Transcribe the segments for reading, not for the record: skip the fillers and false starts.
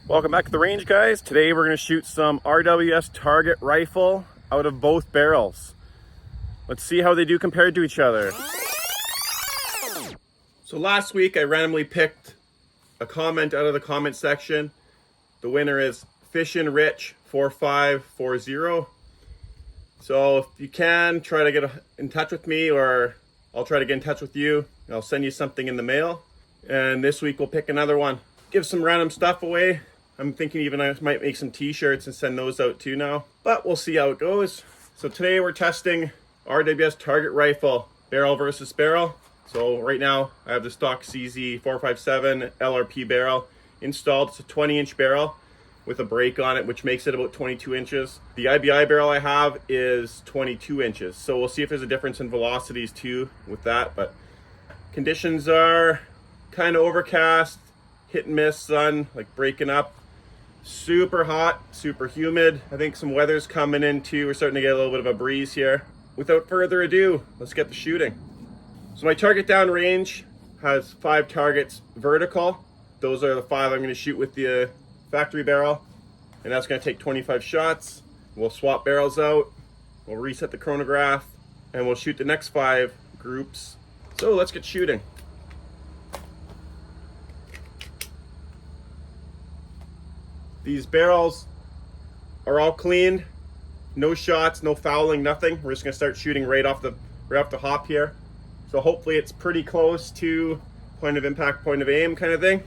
Welcome back to the range, guys. Today we're going to shoot some RWS Target Rifle out of both barrels. Let's see how they do compared to each other. So last week I randomly picked a comment out of the comment section. The winner is Fishin' Rich 4540. So if you can, try to get in touch with me, or I'll try to get in touch with you. I'll send you something in the mail. And this week we'll pick another one. Give some random stuff away. I'm thinking even I might make some t-shirts and send those out too now, but we'll see how it goes. So today we're testing RWS Target Rifle, barrel versus barrel. So right now I have the stock CZ 457 LRP barrel installed. It's a 20-inch barrel with a brake on it, which makes it about 22 inches. The IBI barrel I have is 22 inches. So we'll see if there's a difference in velocities too with that, but conditions are kind of overcast, hit and miss sun, like breaking up. Super hot, super humid. I think some weather's coming in too. We're starting to get a little bit of a breeze here. Without further ado, let's get the shooting. So my target down range has 5 targets vertical. Those are the 5 I'm going to shoot with the factory barrel, and that's going to take 25 shots. We'll swap barrels out, we'll reset the chronograph, and we'll shoot the next 5 groups. So let's get shooting. These barrels are all cleaned, no shots, no fouling, nothing. We're just gonna start shooting right off the hop here. So hopefully it's pretty close to point of impact, point of aim kind of thing.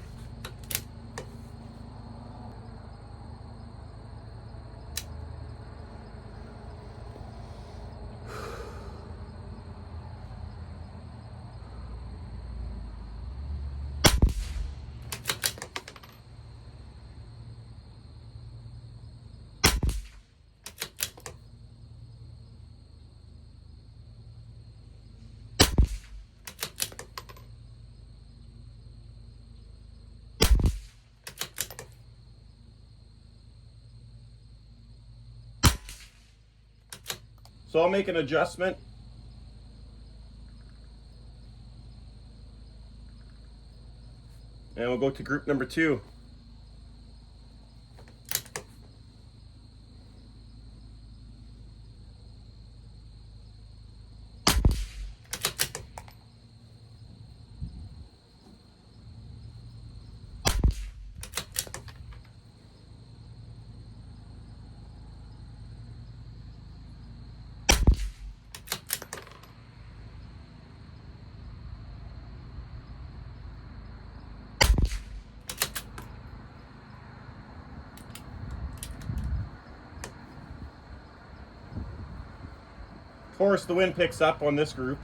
So I'll make an adjustment. And we'll go to group number 2. Of course, the wind picks up on this group.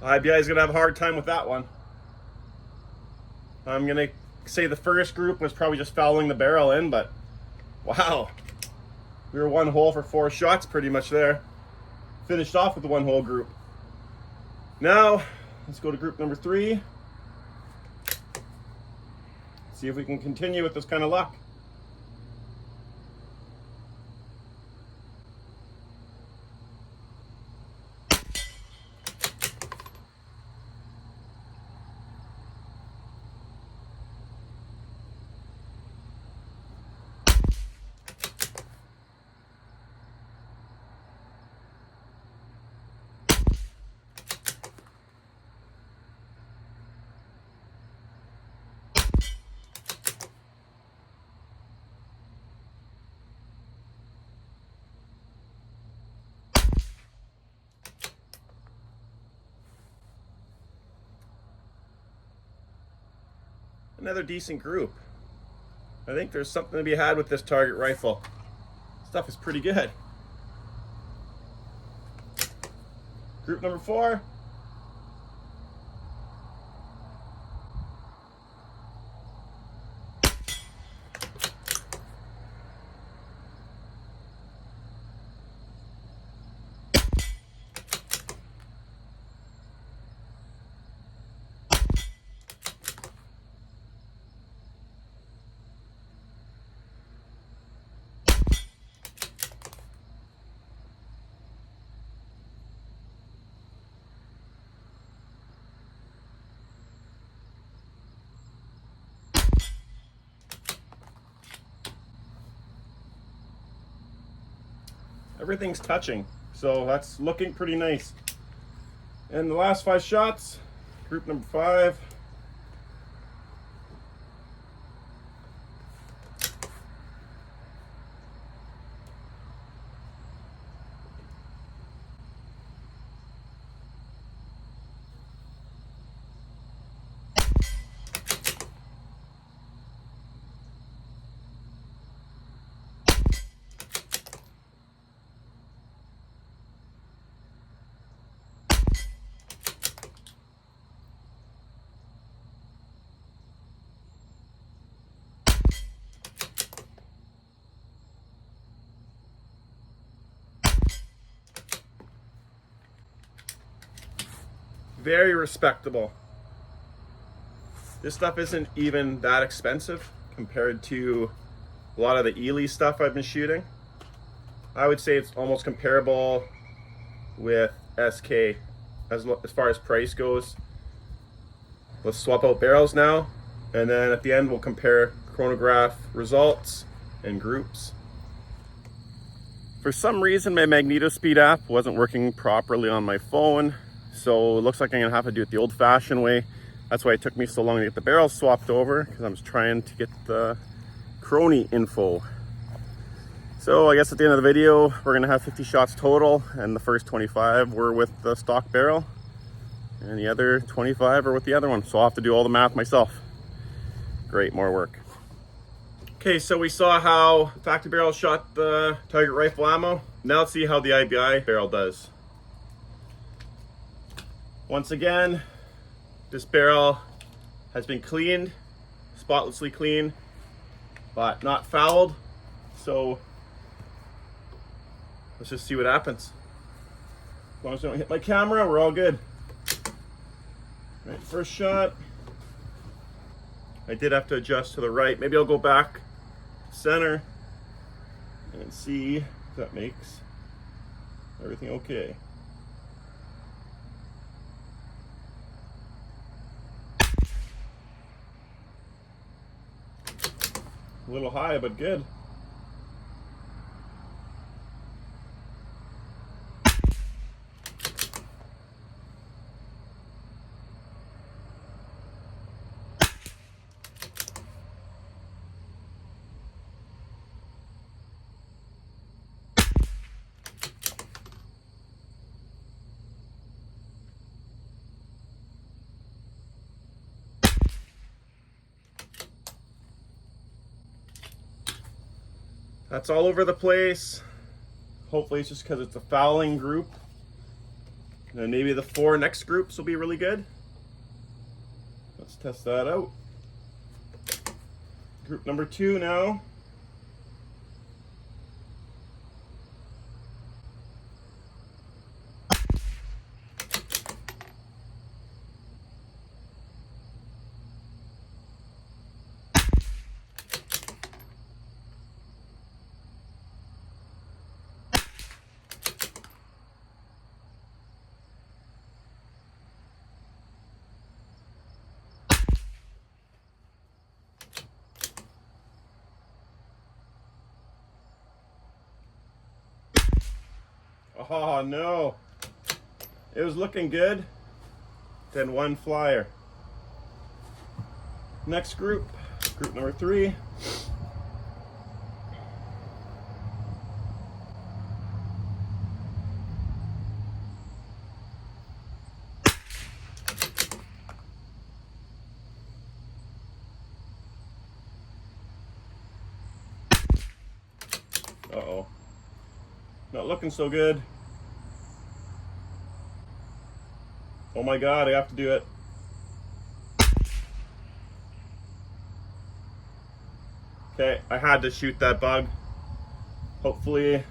IBI is going to have a hard time with that one. I'm going to say the first group was probably just fouling the barrel in, but wow. We were 1 hole for 4 shots pretty much there. Finished off with the 1 hole group. Now, let's go to group number 3. See if we can continue with this kind of luck. Another decent group. I think there's something to be had with this target rifle. Stuff is pretty good. Group number 4. everything's touching. So that's looking pretty nice. And the last 5 shots, group number 5. Very respectable. This stuff isn't even that expensive compared to a lot of the Ely stuff I've been shooting. I would say it's almost comparable with SK as far as price goes. Let's swap out barrels now, and then at the end we'll compare chronograph results and groups. For some reason my Magnetospeed app wasn't working properly on my phone, so it looks like I'm gonna have to do it the old-fashioned way. That's why it took me so long to get the barrels swapped over, because I was trying to get the Crony info. So I guess at the end of the video, we're gonna have 50 shots total, and the first 25 were with the stock barrel, and the other 25 are with the other one. So I'll have to do all the math myself. Great, more work. Okay, so we saw how factory barrel shot the target rifle ammo. Now let's see how the IBI barrel does. Once again, this barrel has been cleaned, spotlessly clean, but not fouled. So let's just see what happens. As long as I don't hit my camera, we're all good. All right, first shot. I did have to adjust to the right. Maybe I'll go back center and see if that makes everything okay. A little high, but good. That's all over the place. Hopefully it's just because it's a fouling group. And then maybe the 4 next groups will be really good. Let's test that out. Group number 2 now. Oh no, it was looking good, then one flyer. Next group, group number 3. Uh-oh, not looking so good. Oh my God, I have to do it. Okay, I had to shoot that bug. Hopefully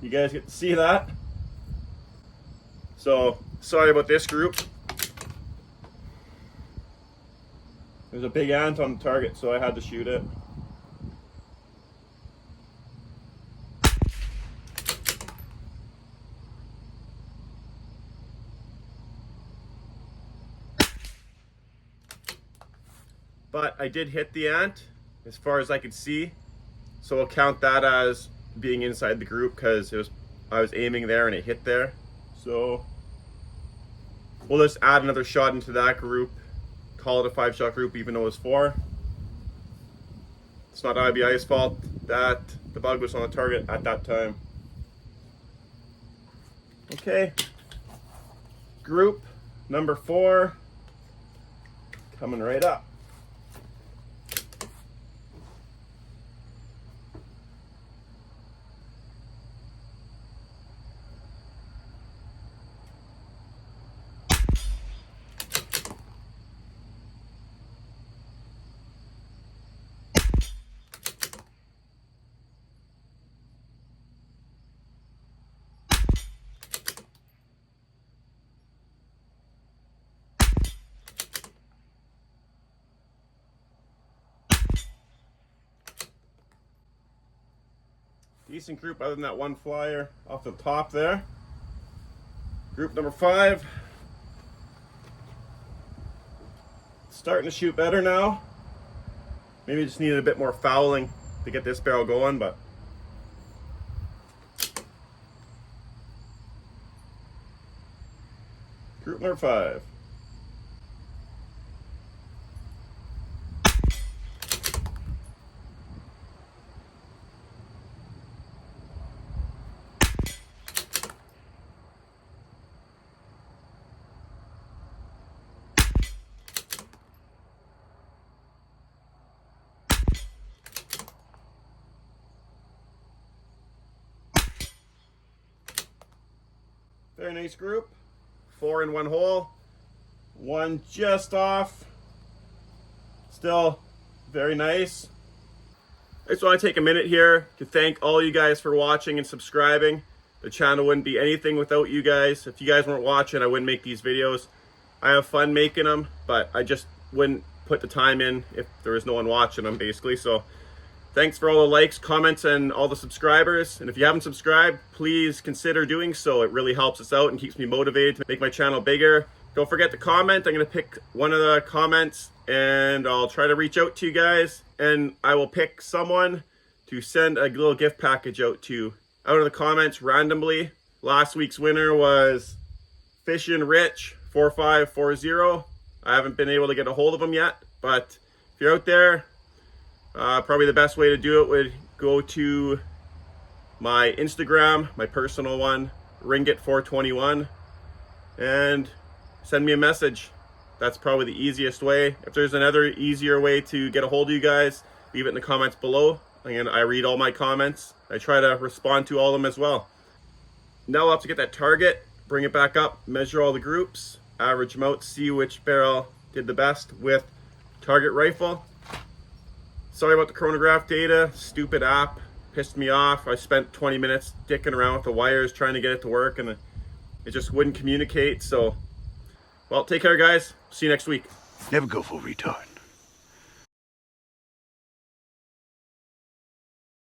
you guys get to see that. So, sorry about this group. There's a big ant on the target, so I had to shoot it. But I did hit the ant as far as I could see, so we'll count that as being inside the group because it was I was aiming there and it hit there. So we'll just add another shot into that group, call it a 5-shot group even though it's 4. It's not IBI's fault that the bug was on the target at that time. Okay, group number 4 coming right up. Decent group other than that one flyer off the top there. Group number 5. Starting to shoot better now. Maybe just needed a bit more fouling to get this barrel going, but group number 5. Very nice group. 4 in one hole. One just off. Still very nice. I just want to take a minute here to thank all you guys for watching and subscribing. The channel wouldn't be anything without you guys. If you guys weren't watching, I wouldn't make these videos. I have fun making them, but I just wouldn't put the time in if there was no one watching them, basically. So thanks for all the likes, comments, and all the subscribers. And if you haven't subscribed, please consider doing so. It really helps us out and keeps me motivated to make my channel bigger. Don't forget to comment. I'm going to pick one of the comments and I'll try to reach out to you guys. And I will pick someone to send a little gift package out to. Out of the comments randomly. Last week's winner was Fishin' Rich 4540. I haven't been able to get a hold of him yet, but if you're out there, probably the best way to do it would go to my Instagram, my personal one, Ringgit421, and send me a message. That's probably the easiest way. If there's another easier way to get a hold of you guys, leave it in the comments below. And I read all my comments. I try to respond to all of them as well. Now I'll have to get that target, bring it back up, measure all the groups, average them out, see which barrel did the best with target rifle. Sorry about the chronograph data, stupid app, pissed me off. I spent 20 minutes dicking around with the wires trying to get it to work and it just wouldn't communicate. So, well, take care guys. See you next week. Never go full retard.